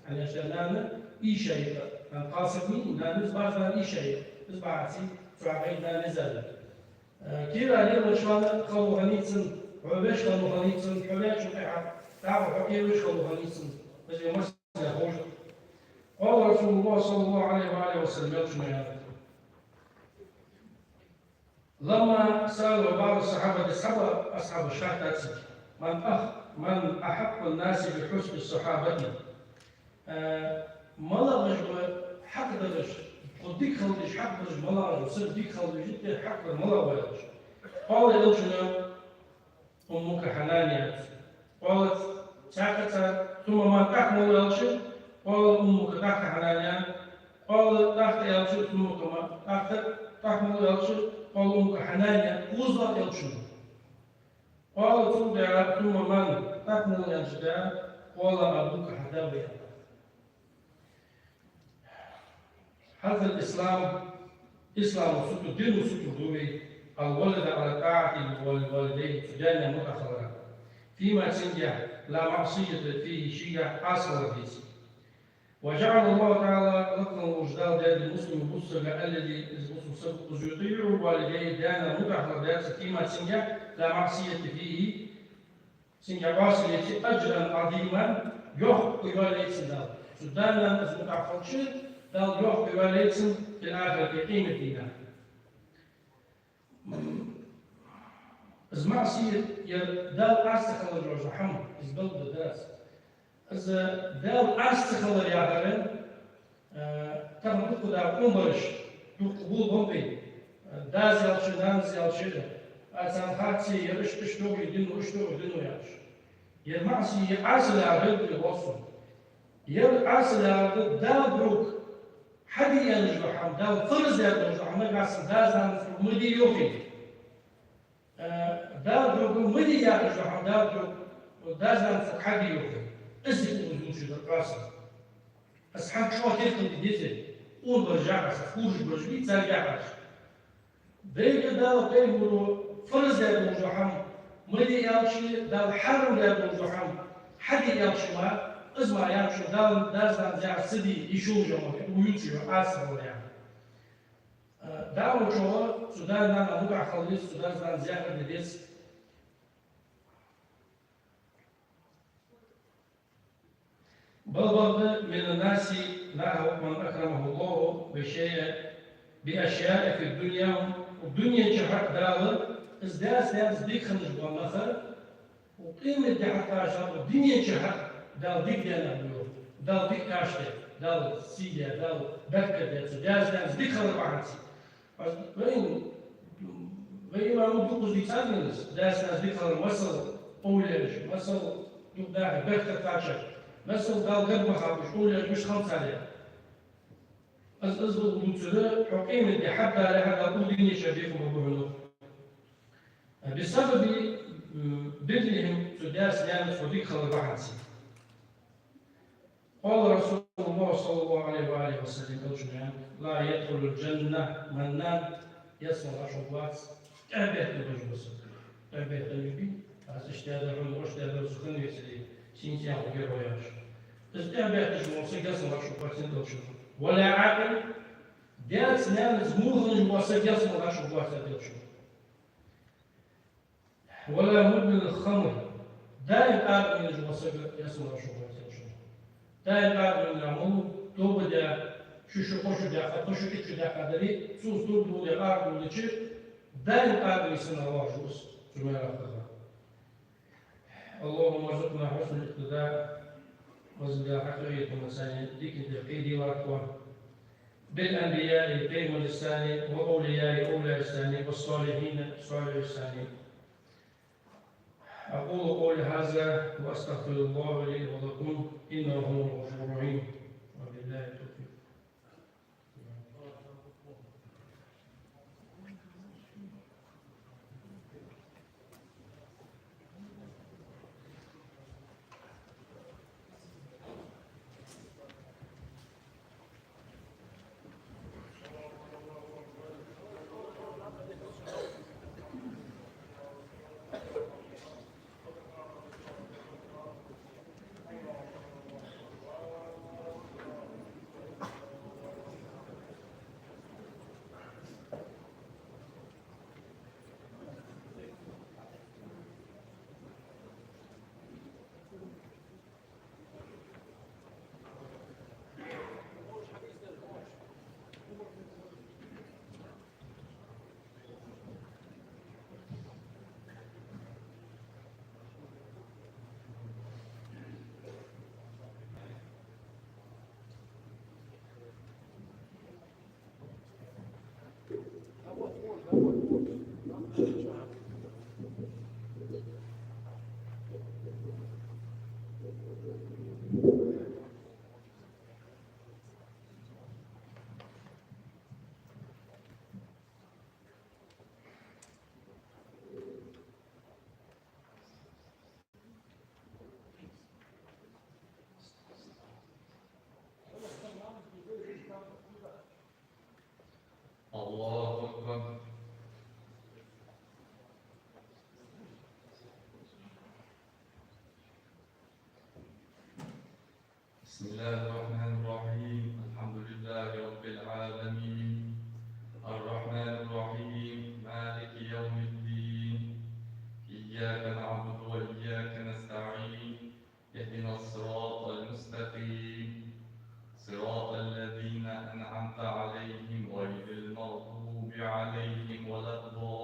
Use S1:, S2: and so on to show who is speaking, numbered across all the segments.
S1: يعني عشان اي شيء قاسمي نامز بعض اي شيء بس بعدي فعلي نامزل كيرا ليه شوان خلو غنيتن عبش خلو غنيتن حلاش وقع تعرف حكي وش خلو غنيتن بس يمس يخرج قال رسول الله صلى الله عليه وآله وسلم شنو لما سألوا بعض الصحابة أصحاب الشهادة من أحق الناس بحسن الصحابة ملغش حق درج قديك خلدش حق درج ملغش وصديك خلدش جدا حق ملغش قال إلجنا أمك حنانيا قالت ساكت ثم ما تحمل الشيء قال أمك تحت حنانيا قال تحت الشيء ثم كما تحمل الشيء قال أمك حنانيا وزر الشيء قال ثم من تحمل الشيء قال أبوك حداوي هذا الإسلام وسط الدين وسط الدوي الولد على طاعة الوالدين تجانا متأخرا فيما تنجح لا معصية فيه شيء أصل فيه وجعل الله تعالى لكم وجدال داد المسلم البصر الذي يطيع والديه دانا متأخرا فيما تنجح لا معصية فيه تنجح واصلة أجرا عظيما يحق والديه دال سدانا متأخر شيء دال يحق والديه في الآخرة في قيمة دينا المعصية دال أستخل الرجحم إزبل داس إذا دال أستخل يعتبر كم تقول عمرش تقبل بمبي داز يالش دانز يالش أصلا خاتي يرش تشتوي يدينو ياش المعصية أصل عبد الوصف أصل عبد دال بروك حدي ينجحم دال فرز ينجحم نقص داز نانس مدي يوفي دال بروك مدي ينجحم دال بروك داز نانس حدي يوفي اسم وجود شو القاسم أصحاب شو تلك الديزل أول برجع بس خورج برجبي ترجع بس بيجي دال بيجي فرز ينجحم مدي يالشي دال حرم ينجحم حدي يالشي ما اسمع يالشي دال داز نانس سدي يشوف جماعة ويوتيوب أصلا يعني دعوة شو سودان أنا مقع خليص سودان زيادة بديس بل من الناس له من أكرمه الله بأشياء في الدنيا والدنيا جهات دالة ازداز ديك خنج بالنخر وقيمة دي حتى عشان الدنيا جهات دال ديك دينا بيو دال ديك كاشتة دال سيديا دال بكة داز ديك خنج بعنسي وين ما ندوق زيتانيس داس ديك خنج مسل أوليش مسل يبدأ بكة كاشتة مسل دال قد مخابش أوليش مش خمسة عليها أزبط دوتسرة حقيمة دي حتى لحد أقول ديني شبيك ومبهلو بسبب بدلهم سداس لانس وديك خلق بحثي قال رسول الله صلى الله عليه وآله وسلم لا يدخل الجنة من نام يسمع عشوات أبيت الرجل أبيت النبي هذا اشتهاد العلم واشتهاد الرزقين يسلي سينتيان وغير وياش أبيت الجموسي يسمع عشوات سنتوشن ولا عاقل ديت نامز مغنج واسد يسمع عشوات سنتوشن ولا مدمن الخمر دائم قاعد من الجواسق يسمع شغل دائم قاعد من العمل توبدا شو قشو دا قشو كيف دا قدري سوس دور دور قاعد من الشيء دائم قاعد يسمع واجوس جميع اللهم ارزقنا حسن الاقتداء وزد حقيقة المساني ديك الدقيقي واقوى بالأنبياء الكريم الثاني وأولياء أولى الثاني والصالحين صالح الثاني أقول قولي هذا وأستغفر الله لي ولكم إنه هو الغفور الرحيم وبالله التوفيق.
S2: الله أكبر. بسم الله الرحمن الرحيم. الحمد لله رب العالمين، الرحمن الرحيم، مالك يوم الدين، إياك نعبد وإياك نستعين، اهدنا الصراط المستقيم، صراط الذين أنعمت عليهم غير المغضوب عليهم ولا الضالين.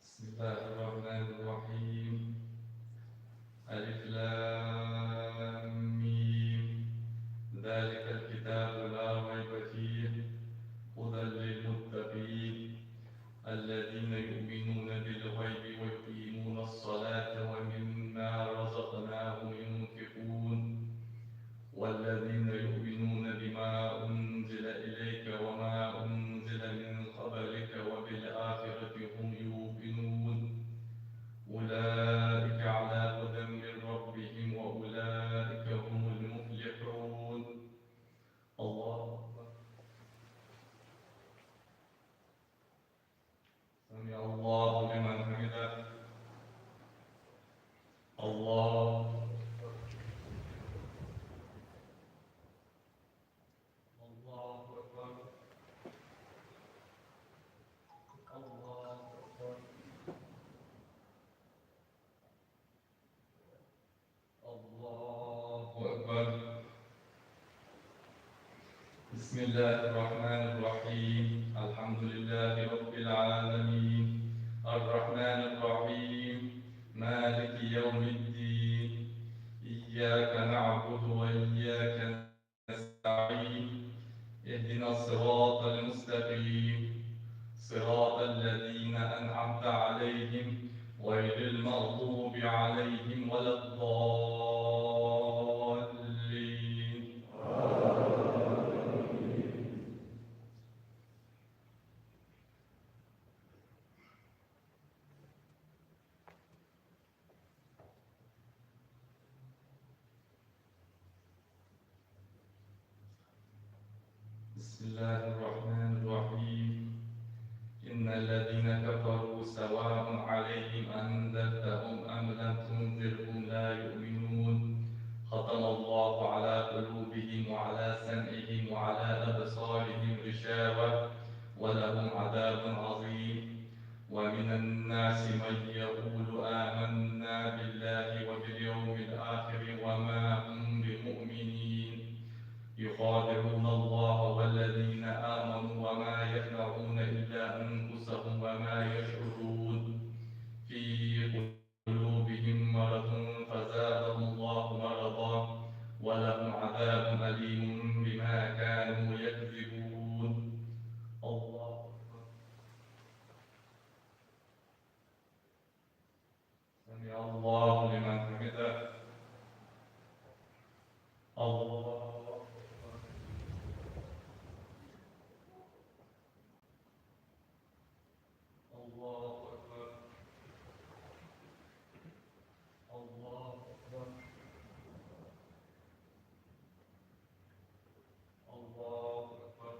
S2: بسم الله الرحمن الرحيم. ألف لام ميم. ذلك الكتاب لا ريب فيه، هدى للمتقين الذين يؤمنون بالغيب ويقيمون الصلاة ومما رزقناهم ينفقون والذين يؤمنون بما أنزل إليك وما أنزل من قبلك وبالآخرة هم يوقنون أولئك على هدى من ربهم وأولئك هم المفلحون. الله أكبر. سمع الله لمن حمده. الله أكبر. الله أكبر. الله أكبر. الله أكبر. بسم الله الرحمن الرحيم. الحمد لله رب العالمين، الرحمن الرحيم، مالك يوم الدين، إياك نعبد وإياك نستعين، اهدنا الصراط المستقيم، صراط الذين أنعمت عليهم غير المغضوب عليهم ولا الضالين. بسم الله الرحمن الرحيم. إن الذين كفروا سواء عليهم أنذرتهم أم لم تنذرهم لا يؤمنون. ختم الله على قلوبهم وعلى سمعهم وعلى أبصارهم غشاوة ولهم عذاب عظيم. ومن الناس من يقول آمنا بالله وباليوم الآخر وما هم بمؤمنين. يخادعون الله والذين آمنوا وما يخدعون إلا أنفسهم وما يشعرون. في قلوبهم مرض فزادهم الله مرضا ولهم عذاب أليم بما كانوا يكذبون. الله أكبر. سمع الله لمن حمده. الله أكبر. الله أكبر. الله أكبر. الله أكبر.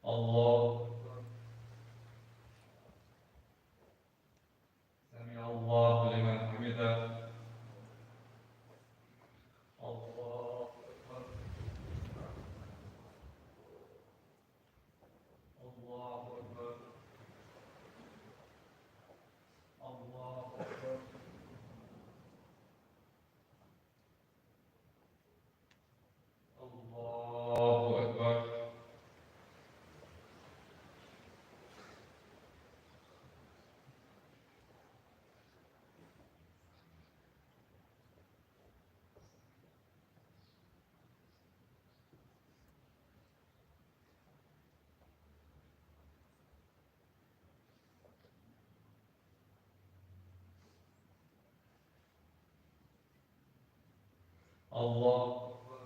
S2: الله أكبر. سمع الله لمن حمده. الله أكبر. الله أكبر. الله أكبر. الله أكبر. الله أكبر.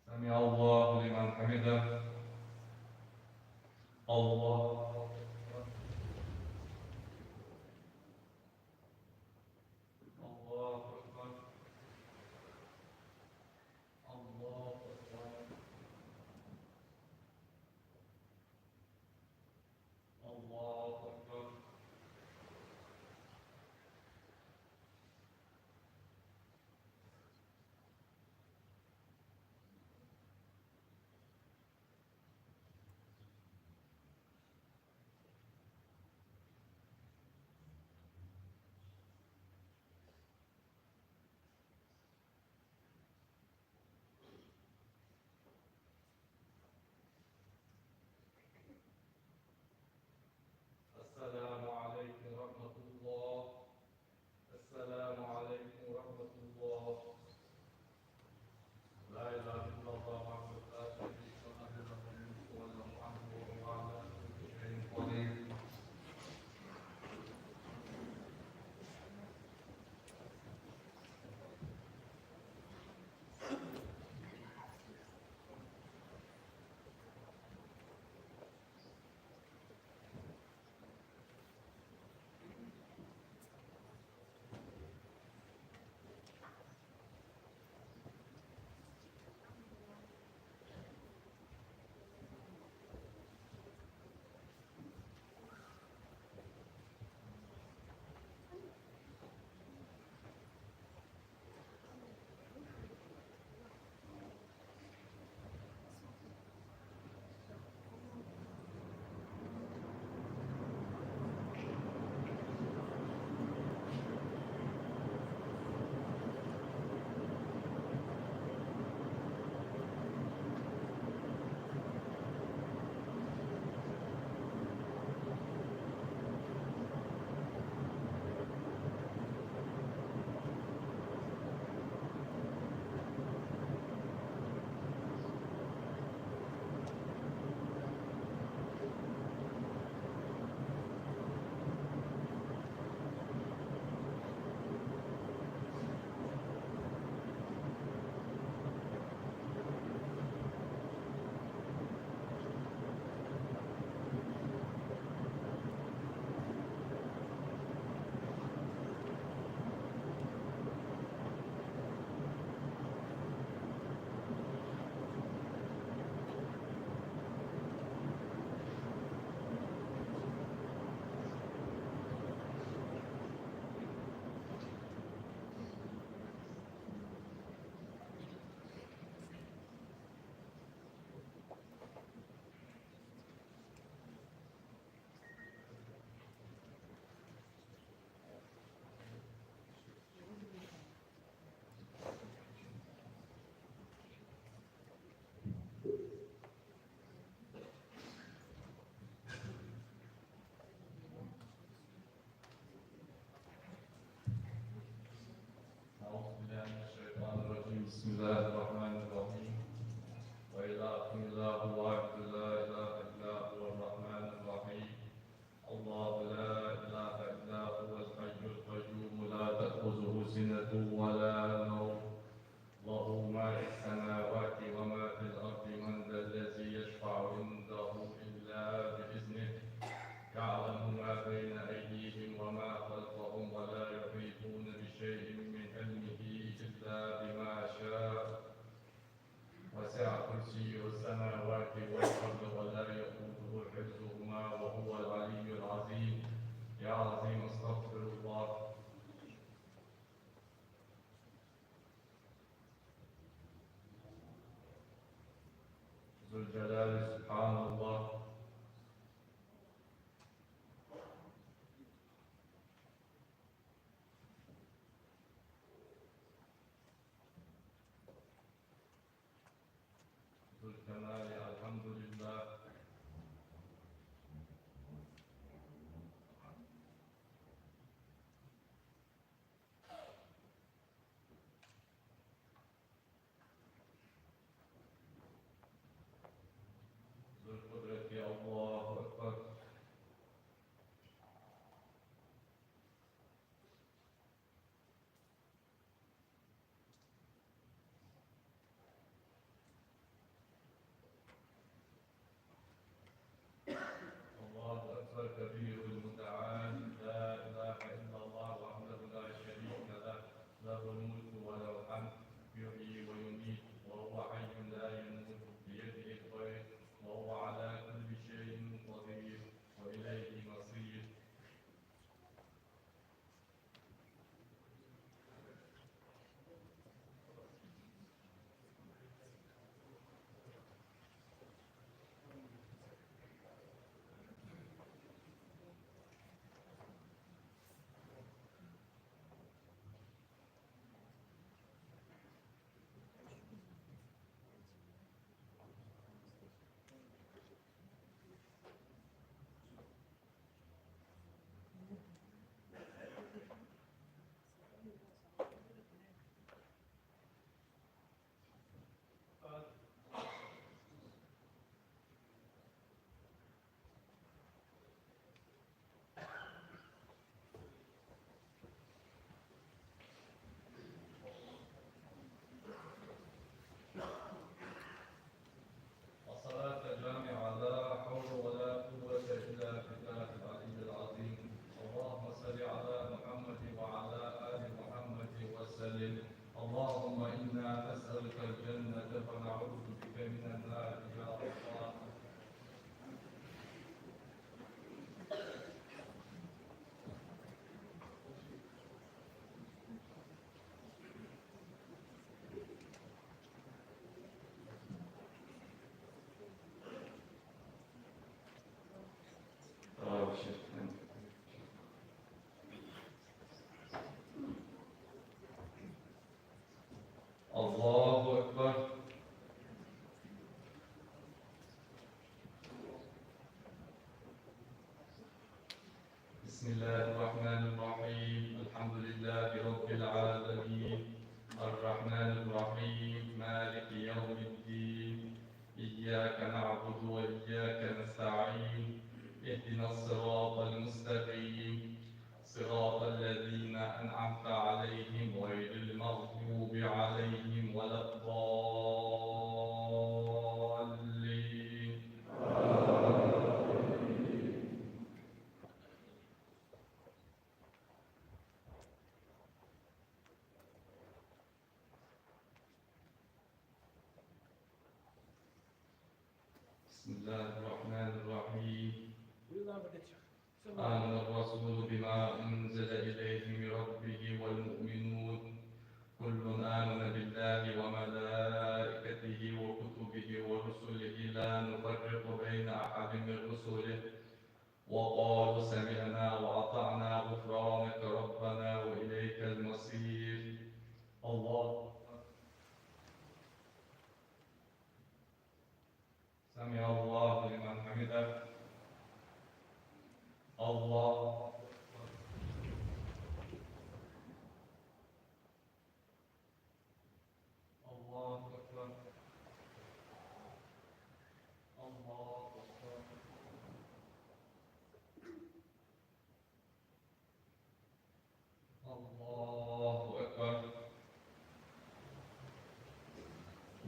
S2: سمع الله لمن حمده. الله أكبر. الله أكبر. الله أكبر. الله أكبر. ذو الجلال سبحان الله. ذو الكمال الحمد لله. ذو القدرة الله أكبر. الله أكبر كبير المتعال. لا إله إلا الله وحده لا شريك له. له الملك وله الحمد. يحيي ويميت وهو حي لا يموت بيده الخير وهو على كل شيء قدير وإليه المصير. الصلاة جامعة لا حول ولا قوة إلا بالله العلي العظيم. اللهم صل على محمد وعلى آل محمد وسلم. اللهم إنا نسألك الجنة ونعوذ بك من النار يا الله. الله أكبر. بسم الله الرحمن الرحيم. الحمد لله رب العالمين الرحمن الرحيم مالك يوم الدين. إياك نعبد وإياك نستعين. اهدنا الصراط المستقيم صراط الذين أنعمت عليهم غير المغضوب عليهم ولا الضالين. بسم الله الرحمن الرحيم. آمن الرسول بما أنزل إليه من ربه والمؤمنون كل آمن بالله وملائكته وكتبه ورسله لا نفرق بين أحد من رسله وقالوا سمعنا وأطعنا غفرانك ربنا وإليك المصير. الله سمع الله لمن حمده. الله الله أكبر. الله أكبر. الله أكبر.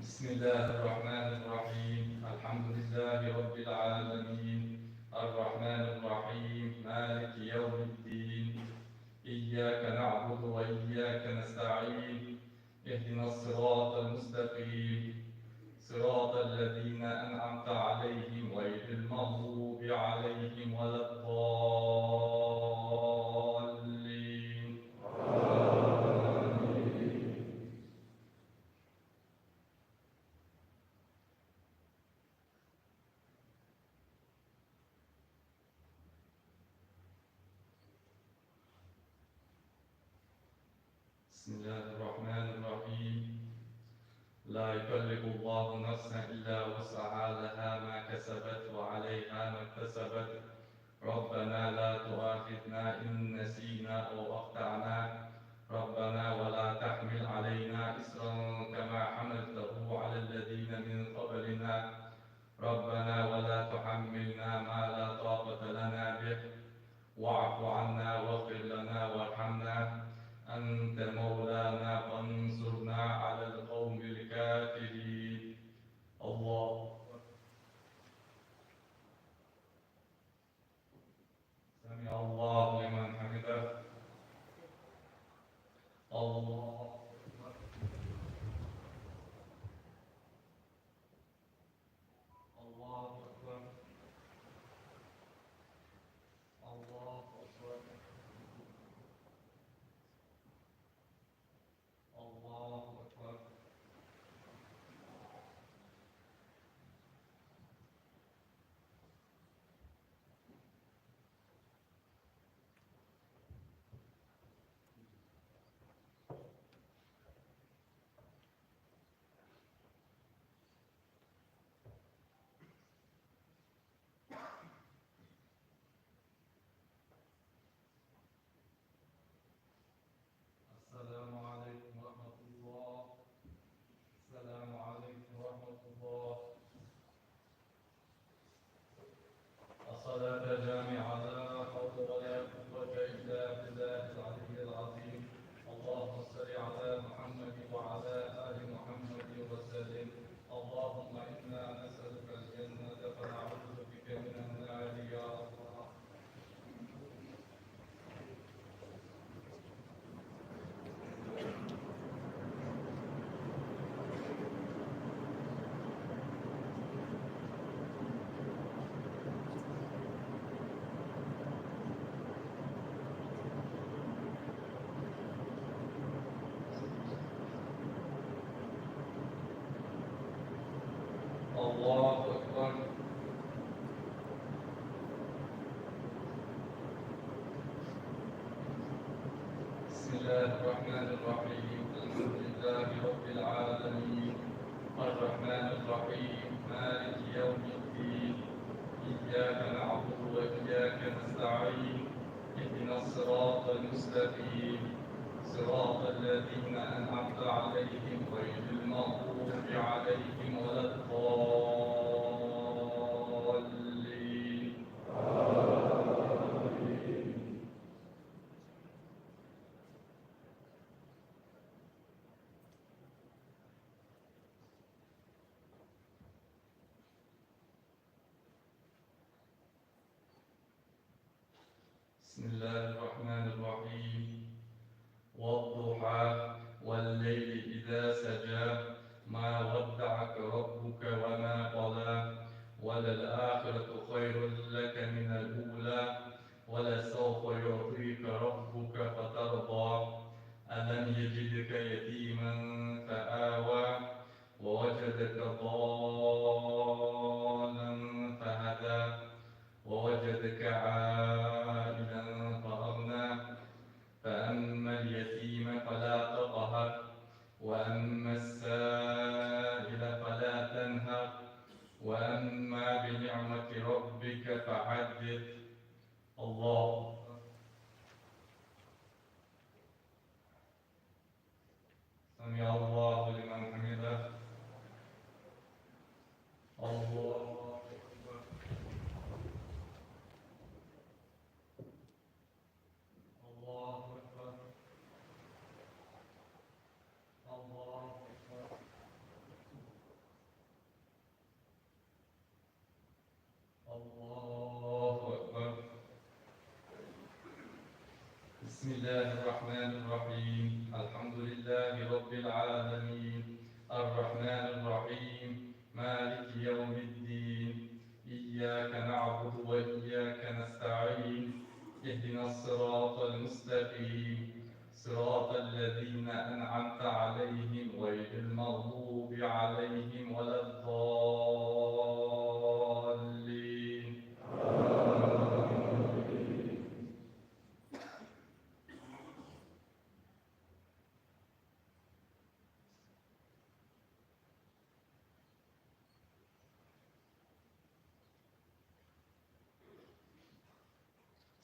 S2: بسم الله الرحمن الرحيم. الحمد لله رب العالمين الرحمن الرحيم مالك يوم بسم الله الرحمن الرحيم. لا يكلف الله نفسا إلا وسعها، لها ما كسبت وعليها ما اكتسبت. ربنا لا تؤاخذنا إن نسينا أو أخطأنا. ربنا ولا تحمل علينا إصرا كما حملته على الذين من قبلنا. ربنا ولا تحملنا ما لا طاقة لنا به. واعف عنا واغفر لنا وارحمنا، أنت مولانا فانصرنا على القوم الكافرين. الله أكبر. سمع الله لمن حمده. الله أكبر. الله أكبر. الله أكبر. الله أكبر. السلام عليكم ورحمة الله. السلام عليكم ورحمة الله. الصلاة جامعة، لا حول ولا قوة إلا بالله العلي العظيم. اللهم صل على محمد وعلى آل محمد وسلم. اللهم إنا نسألك الجنة ونعوذ بك من النار يا الله. الله أكبر. بسم الله الرحمن الرحيم. الحمد لله رب العالمين، الرحمن الرحيم، مالك يوم الدين. إياك نعبد وإياك نستعين. اهدنا الصراط المستقيم، صراط الذين أنعمت عليهم غير المغضوب عليهم ولا الضالين. بسم الله الرحمن الرحيم. والضحى والليل إذا سجى، ما ودعك ربك وما قلى. وللآخرة خير لك من الأولى، ولسوف يعطيك ربك فترضى. ألم يجدك يتيما فآوى، ووجدك ضالا فهدى، ووجدك عائلا فأغنى. فأما اليتيم فلا تقهر، وأما السائل فلا تنهر، وأما بنعمة ربك فحدث. الله. سمع الله لمن حمده. الله أكبر. الله أكبر. الله أكبر. الله أكبر. بسم الله الرحمن الرحيم. الحمد لله رب العالمين، الرحمن الرحيم، مالك يوم الدين. إياك نعبد وإياك نستعين. اهدنا الصراط المستقيم، صراط الذين أنعمت عليهم غير المغضوب عليهم ولا الضالين.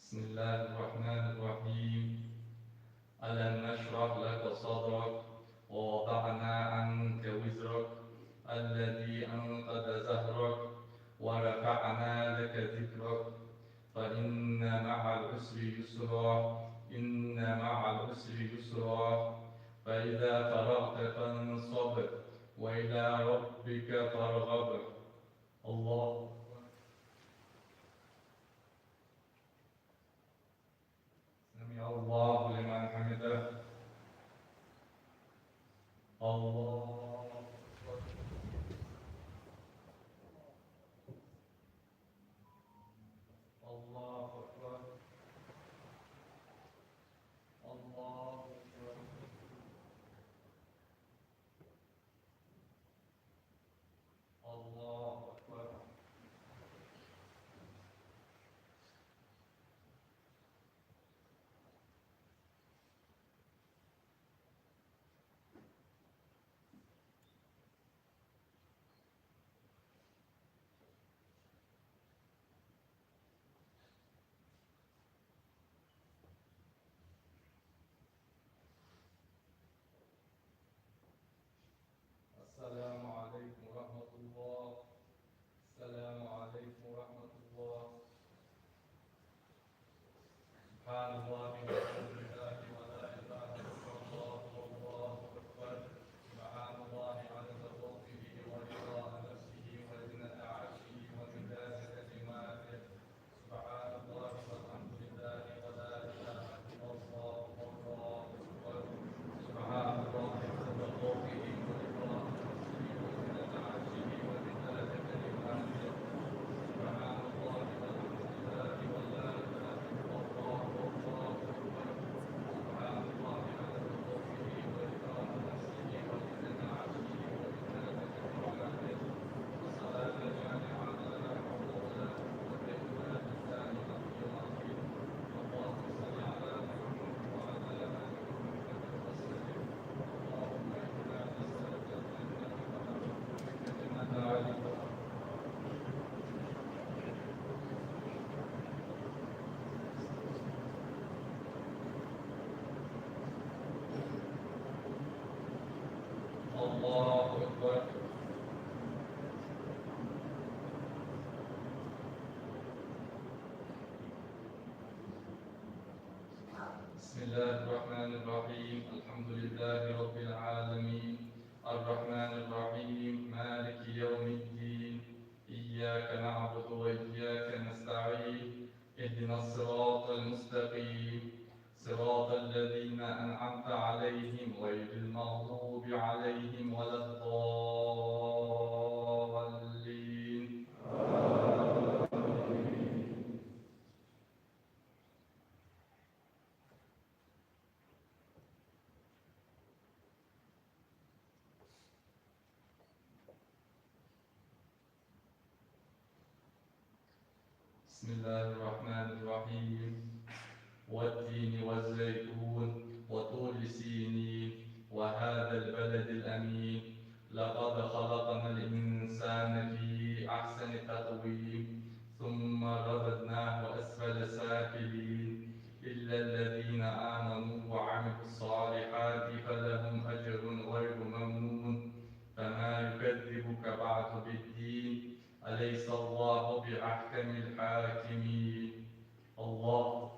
S2: بسم الله الرحمن الرحيم. ألم نشرح لك صدرك ووضعنا عنك وزرك الذي أنقض ظهرك ورفعنا لك ذكرك فإن مع العسر يسرا إن مع العسر يسرا فإذا فرغت فانصب وإلى ربك فارغب. الله. سمع الله لمن حمده. الله أكبر. الله أكبر. الله أكبر. الله أكبر. السلام عليكم ورحمة الله. السلام عليكم ورحمة الله. سبحان الله والحمد لله ولا إله إلا الله والله أكبر. سبحان الله عدد خلقه ورضا نفسه وزنة عرشه ومداد كلماته. سبحان الله والحمد لله ولا إله إلا الله والله أكبر. سبحان الله عدد خلقه ورضا نفسه وزنة عرشه ومداد كلماته. سبحان الله والحمد لله ولا إله إلا الله والله أكبر. سبحان الله عدد خلقه ورضا نفسه وزنة عرشه ومداد كلماته. الصلاة جامعة لا حول ولا قوة إلا بالله العلي العظيم. اللهم صل على محمد وعلى آل محمد وسلم. اللهم إنا نسألك الجنة ونعوذ بك من النار. الله أكبر. بسم الله الرحمن الرحيم. الحمد لله رب العالمين الرحمن الرحيم مالك يوم الدين إياك نعبد وإياك نستعين اهدنا الصراط المستقيم صراط الذين أنعمت عليهم غير المغضوب عليهم ولا الضالين. بسم الله الرحمن الرحيم. والتين والزيتون وطور سينين وهذا البلد الأمين لقد خلقنا الإنسان في أحسن تقويم ثم رددناه أسفل سافلين إلا الذين آمنوا وعملوا الصالحات فلهم أجر غير ممنون. فما يكذبك بعد بالدين أليس الله بأحكم الحاكمين. الله.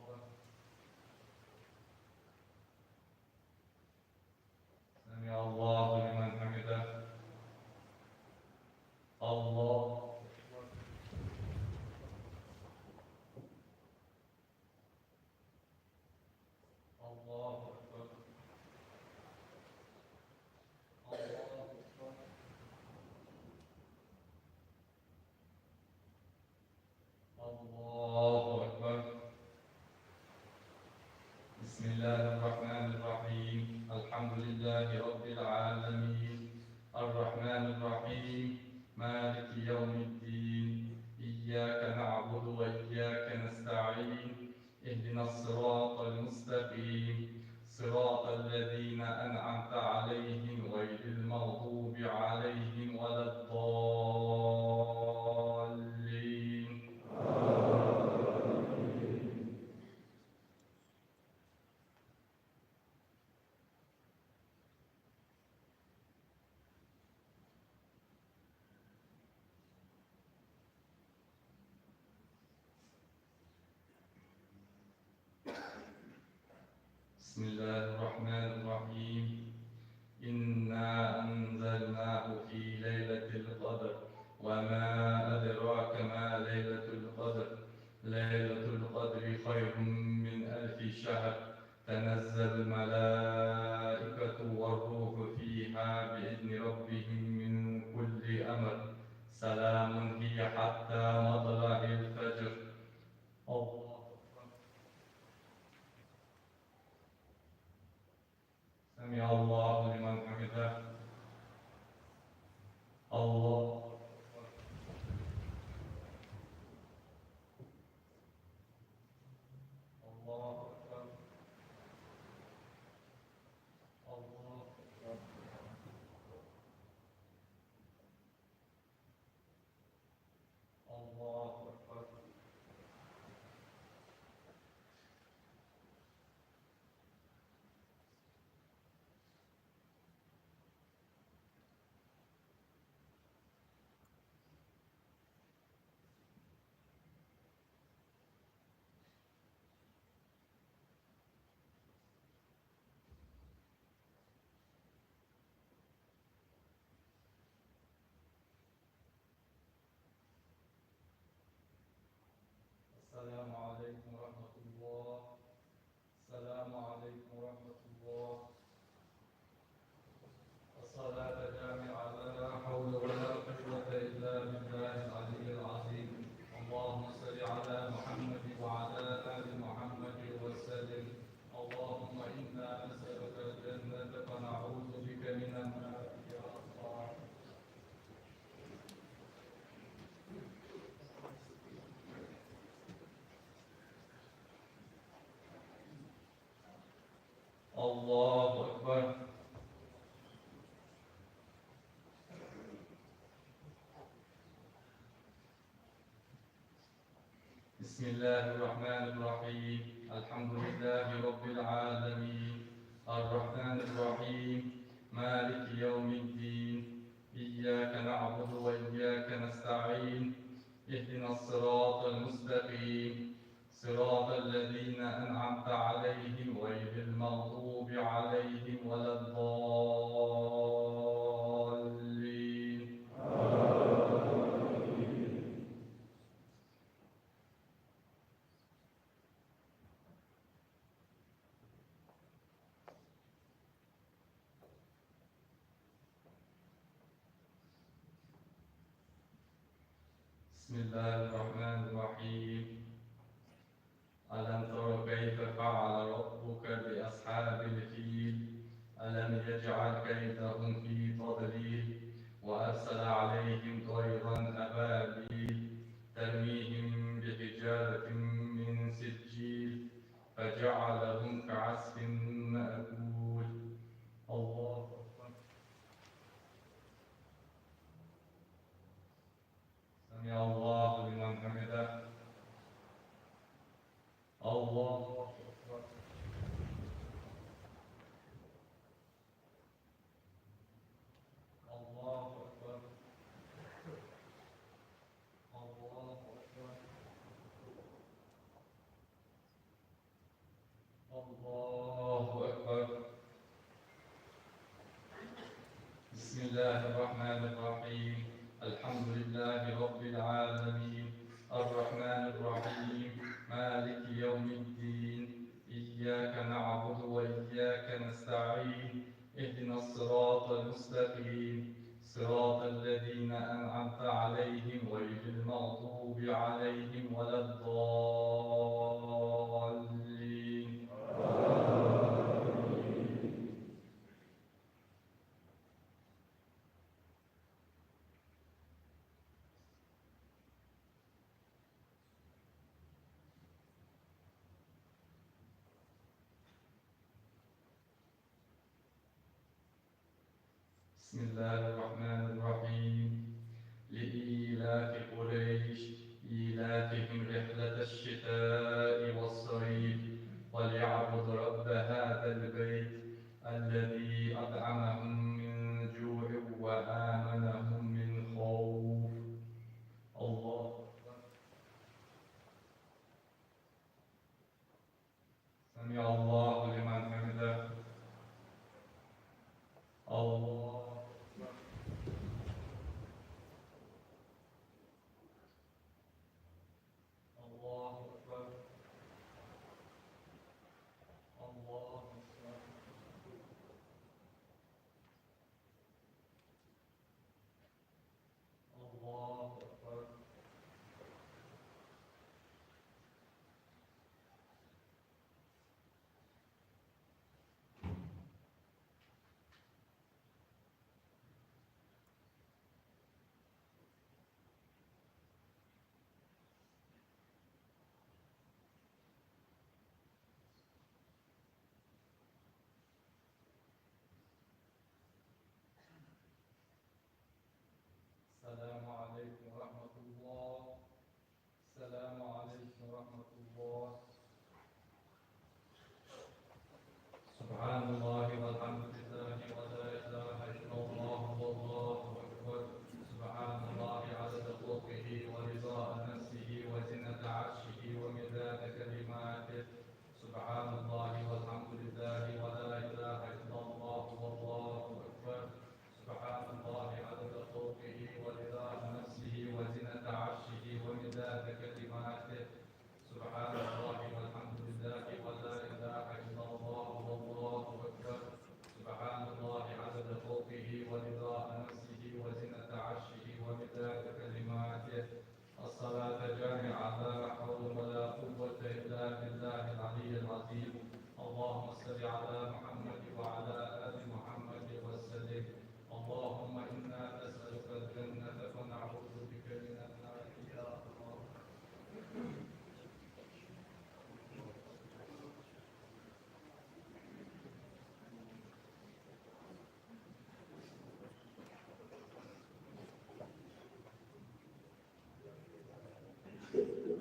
S2: سمع الله لمن حمده. الله أكبر. الله أكبر. الله أكبر. الله أكبر. بسم الله الرحمن الرحيم. الحمد لله رب العالمين الرحمن الرحيم مالك يوم الدين إياك نعبد وإياك نستعين اهدنا الصراط المستقيم صراط الذين أنعمت عليهم غير المغضوب عليهم ولا الضالين. بسم الله الرحمن الرحيم إنا أنزلناه في ليلة القدر وما أدراك ما ليلة القدر ليلة القدر خير من 1000 شهر تنزل الملائكة والروح فيها بإذن ربهم من كل أمر سلام هي حتى مطلع الفجر الله أكبر سمع الله لمن حمده الله أكبر الله أكبر الله أكبر الله أكبر السلام عليكم ورحمة الله السلام عليكم ورحمة الله الصلاة جامعة لا حول ولا قوة إلا بالله العلي العظيم اللهم صل على محمد وعلى آل محمد وسلم اللهم إنا نسألك الجنة ونعوذ بك من النار يا الله الله أكبر بسم الله الرحمن الرحيم الحمد لله رب العالمين الرحمن الرحيم مالك يوم الدين إياك نعبد وإياك نستعين اهدنا الصراط المستقيم صراط الذين أنعمت عليهم غير المغضوب عليهم ولا الضالين بسم الله الرحمن الرحيم ألم تر كيف فعل ربك بأصحاب الفيل ألم يجعل كيدهم في تضليل وأرسل عليهم طيرا أبابيل ترميهم بحجارة من سجيل فجعلهم كعصف مأكول الله أكبر سمع الله لمن حمده الله أكبر الله أكبر الله أكبر الله أكبر بسم الله الرحمن الرحيم الحمد لله رب العالمين الرحمن الرحيم مالك يوم الدين إياك نعبد وإياك نستعين اهدنا الصراط المستقيم صراط الذين أنعمت عليهم غير المغضوب عليهم ولا الضالين بسم الله الرحمن الرحيم لإيلاف قريش إيلافهم رحلة الشتاء والصيف وليعبد رب هذا البيت الذي أطعمهم من جوع وآمنهم من خوف الله أكبر سمع الله لمن حمده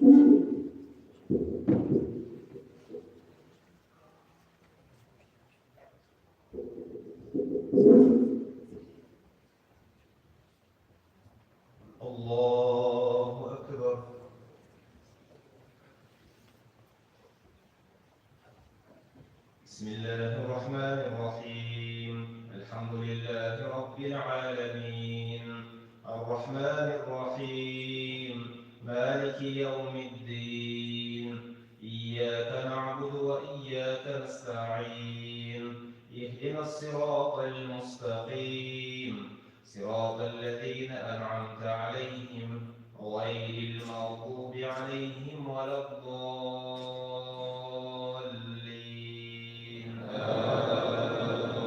S3: الله أكبر. بسم الله الرحمن الرحيم. الحمد لله رب العالمين، الرحمن الرحيم، مالك يوم الدين، إياك نعبد وإياك نستعين، اهدنا الصراط المستقيم، صراط الذين أنعمت عليهم غير المغضوب عليهم ولا الضالين.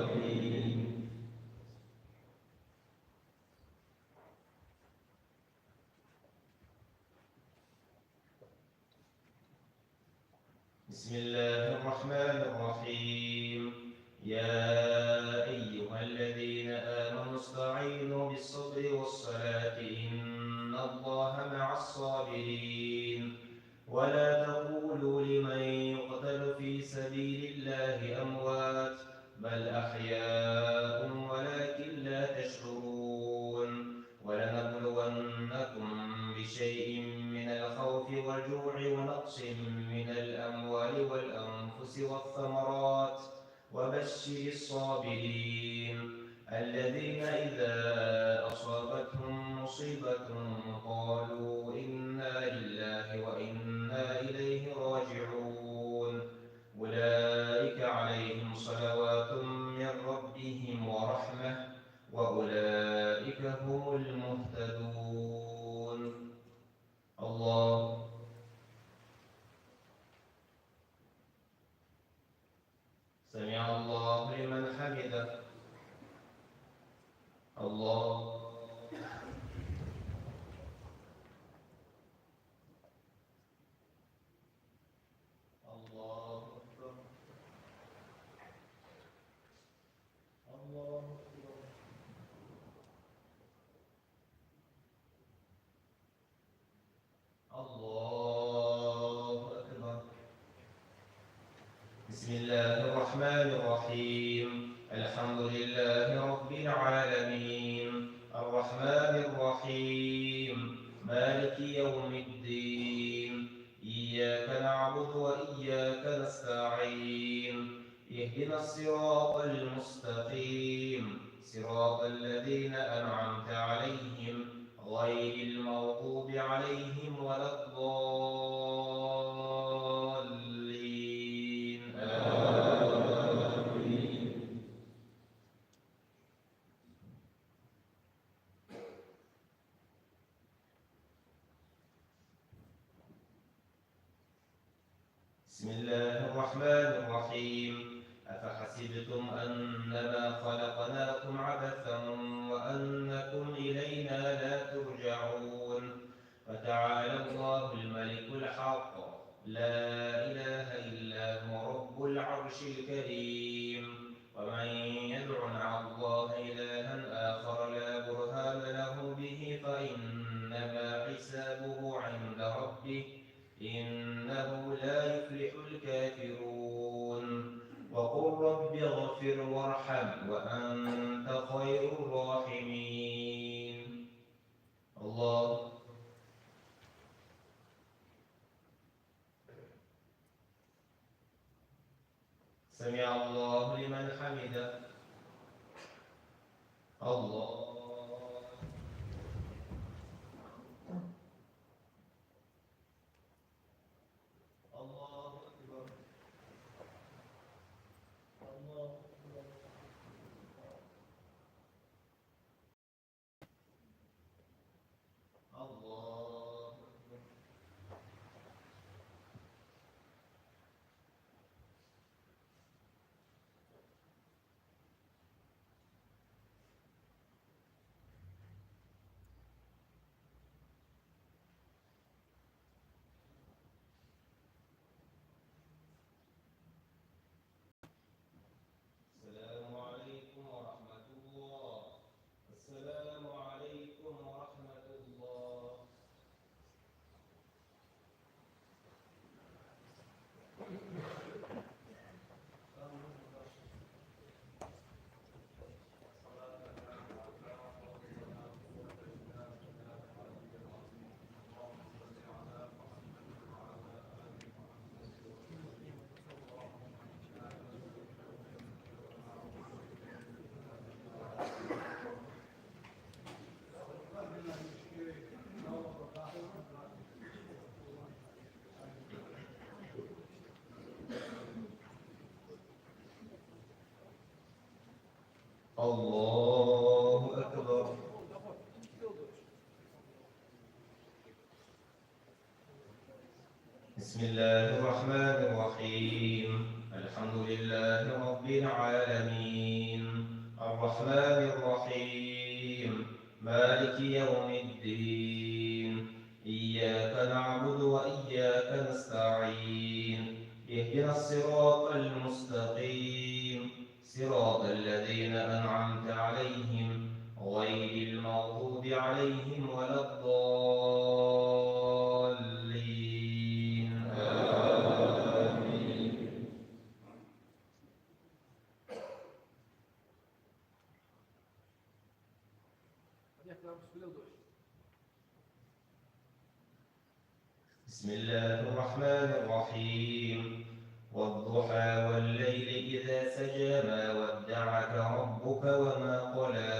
S3: آمين. بسم الله الرحمن الرحيم. يا أيها الذين آمنوا استعينوا بالصبر والصلاة إن الله مع الصابرين. ولا تقولوا لمن يقتل في سبيل الله أموات بل أحياء ولكن لا تشعرون. ولنبلونكم بشيء من الخوف والجوع ونقص من الأموال والأنفس والثمرات وبشر الصابرين الذين إذا أصابتهم مصيبة قالوا إنا لله وإنا إليه راجعون. أولئك عليهم صلوات من ربهم ورحمة وأولئك هم المهتدون. الله سمع الله لمن حمده. الله الله أكبر. الله أكبر. الله أكبر. بسم الله الرحمن الرحيم. الحمد لله رب العالمين، الرحمن الرحيم، مالك يوم الدين، إياك نعبد وإياك نستعين، اهدنا الصراط المستقيم، صراط الذين أنعمت عليهم غير المغضوب عليهم ولا الضالين. آمين. بسم الله الرحمن الرحيم. أفحسبتم أنما خلقناكم عبثا وأنكم إلينا لا ترجعون. فتعالى الله الملك الحق لا إله إلا هو رب العرش الكريم. ومن يدع مع الله إلها آخر لا برهان له به فإنما حسابه عند ربه إنه لا يفلح الكافرون. وقل رب اغفر وارحم وأنت خير الراحمين. الله سمع الله لمن حمده. الله الله أكبر. الله أكبر. الله أكبر. الله أكبر. بسم الله الرحمن الرحيم. الحمد لله رب العالمين، الرحمن الرحيم، مالك يوم الدين. إياك نعبد وإياك نستعين. اهدنا الصراط المستقيم، صراط الذين أنعمت عليهم غير المغضوب عليهم ولا الضالين. آمين. بسم الله الرحمن الرحيم. والضحى والليل إذا سجى ما ودعك ربك وما قلى،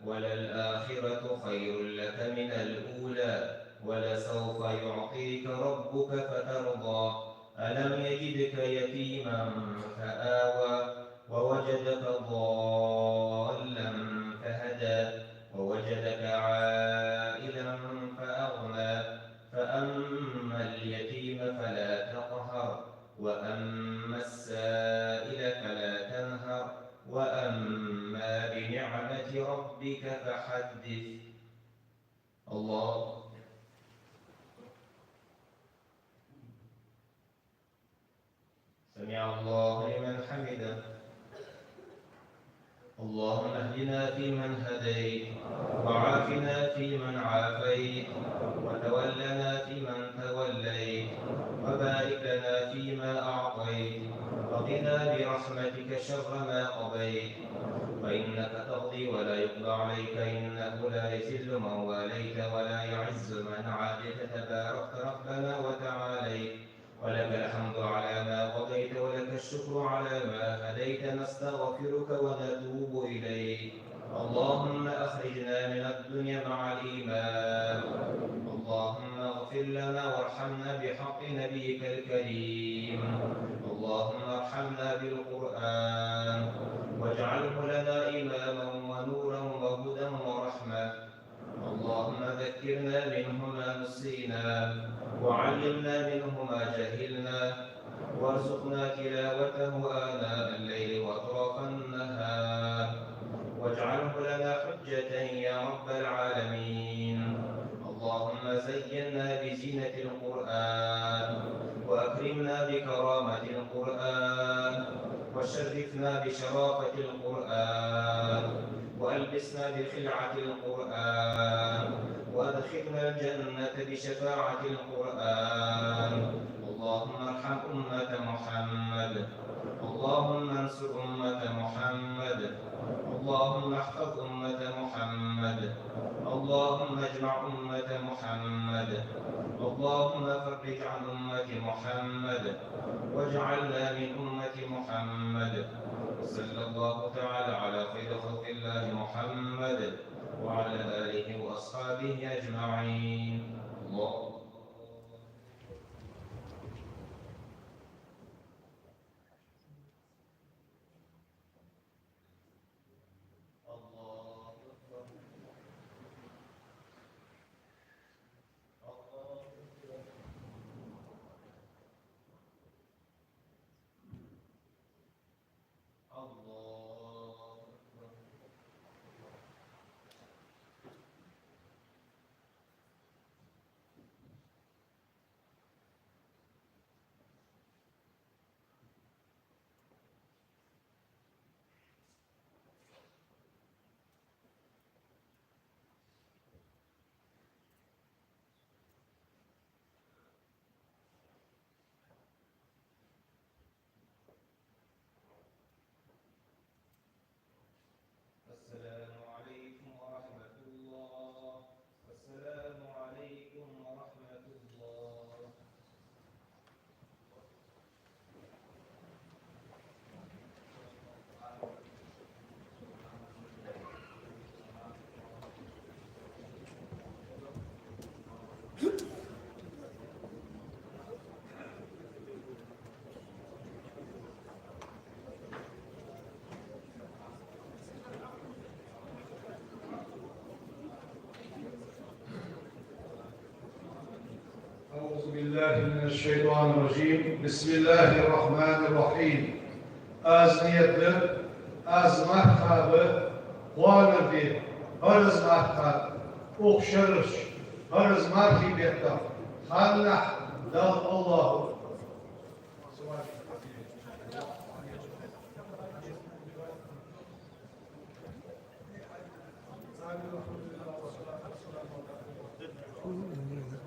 S3: وللآخرة خير لك من الأولى، ولسوف يعطيك ربك فترضى. ألم يجدك يتيما فآوى، ووجدك ضالا فهدى، ووجدك عائلا فأغنى. فأما اليتيم فلا تقهر، وأما السائل فلا تنهر، وأما بنعمة ربك فحدث. الله. سمع الله لمن حمده. اللهم اهدنا فيمن هديت، وعافنا فيمن عافيت، وتولنا فيمن توليت، وبارك لنا فيما أعطيت، وقنا برحمتك شر ما قضيت، فإنك تقضي ولا يقضى عليك، إنه لا يذل من واليت ولا يعز من عاديت، تباركت ربنا وتعاليت، ولك الحمد على ما قضيت ولك الشكر على ما هديت. نستغفرك ونتوب إليك. اللهم أخرجنا من الدنيا مع الإيمان. اللهم اغفر لنا وارحمنا بحق نبيك الكريم. اللهم ارحمنا بالقرآن، واجعله لنا إماما ونورا وهدى ورحمة. اللهم ذكرنا منه ما نسينا، وعلمنا منه ما جهلنا، وارزقنا تلاوته آناء الليل وأطراف النهار، واجعله لنا حجة يا رب العالمين. اللهم زينا بزينة القرآن، وأكرمنا بكرامة القرآن، وشرفنا بشرافة القرآن، وألبسنا بخلعة القرآن، وأدخلنا الجنة بشفاعة القرآن. اللهم ارحم أمة محمد، اللهم انصر أمة محمد، اللهم احفظ أمة محمد، اللهم اجمع أمة محمد، اللهم فرج عن أمة محمد، واجعلنا من أمة محمد. صلى الله تعالى على خير خلق الله محمد، وعلى آله وأصحابه أجمعين. الله.
S4: أعوذ بالله من الشيطان الرجيم. بسم الله الرحمن الرحيم. Az niyetli, az mahtabı, kuanırdı, hırız mahtab, okşarış, hırız marhibette, hanlah, dal Allahu.